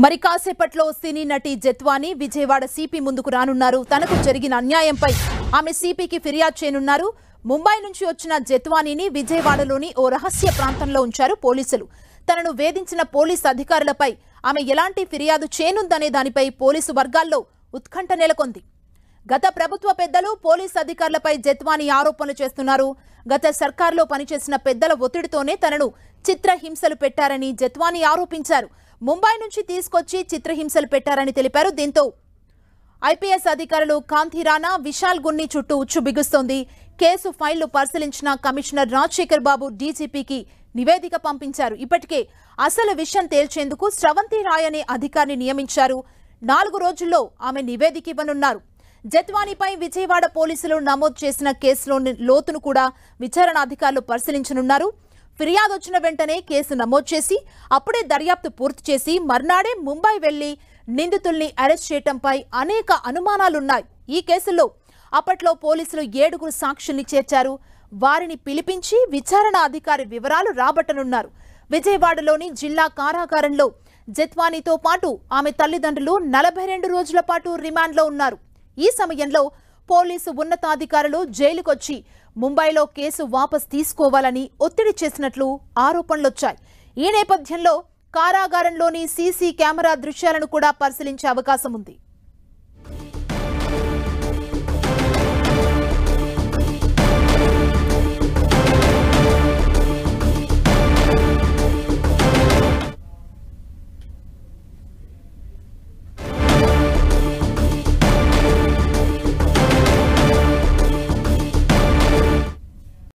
మరి కాసేపట్లో సినీ నటి జత్వాని విజయవాడ సిపి ముందుకు రానున్నారు. తనకు జరిగిన అన్యాయంపై ఆమె సిపికి ఫిర్యాదు చేయనున్నారు. ముంబై నుంచి వచ్చిన జత్వానీని విజయవాడలోని ఓ రహస్య ప్రాంతంలో ఉంచారు పోలీసులు. తనను వేధించిన పోలీసు అధికారులపై ఆమె ఎలాంటి ఫిర్యాదు చేయనుందనే దానిపై పోలీసు వర్గాల్లో ఉత్కంఠ నెలకొంది. గత ప్రభుత్వ పెద్దలు పోలీసు అధికారులపై జత్వాని ఆరోపణలు చేస్తున్నారు. గత సర్కార్లో పనిచేసిన పెద్దల ఒత్తిడితోనే తనను చిత్రహింసలు పెట్టారని జత్వాని ఆరోపించారు. ముంబై నుంచి తీసుకొచ్చి చిత్రహింసలు పెట్టారని తెలిపారు. దీంతో ఐపీఎస్ అధికారులు కాంతి రాణా, విశాల్ గున్ని చుట్టూ ఉచ్చు బిగుస్తోంది. కేసు ఫైళ్లు పరిశీలించిన కమిషనర్ రాజశేఖర్ బాబు డీజీపీకి నివేదిక పంపించారు. ఇప్పటికే అసలు విషయం తేల్చేందుకు స్రవంతి రాయ్ అనే అధికారిని నియమించారు. 4 రోజుల్లో ఆమె నివేదిక ఇవ్వనున్నారు. జత్వానీపై విజయవాడ పోలీసులు నమోదు చేసిన కేసులోని లోతును కూడా విచారణ అధికారులు పరిశీలించనున్నారు. ఫిర్యాదు వచ్చిన వెంటనే కేసు నమోదు చేసి అప్పుడే దర్యాప్తు పూర్తి చేసి మర్నాడే ముంబై వెళ్లి నిందితుల్ని అరెస్ట్ చేయడంపై అనేక అనుమానాలున్నాయి. ఈ కేసులో అప్పట్లో పోలీసులు 7 సాక్షుల్ని చేర్చారు. వారిని పిలిపించి విచారణ అధికారి వివరాలు రాబట్టనున్నారు. విజయవాడలోని జిల్లా కారాగారంలో జత్వానీతో పాటు ఆమె తల్లిదండ్రులు 42 రోజుల పాటు రిమాండ్లో ఉన్నారు. ఈ సమయంలో పోలీసు ఉన్నతాధికారులు జైలుకొచ్చి ముంబైలో కేసు వాపస్ తీసుకోవాలని ఒత్తిడి చేసినట్లు ఆరోపణలొచ్చాయి. ఈ నేపథ్యంలో కారాగారంలోని సీసీ కెమెరా దృశ్యాలను కూడా పరిశీలించే అవకాశం ఉంది.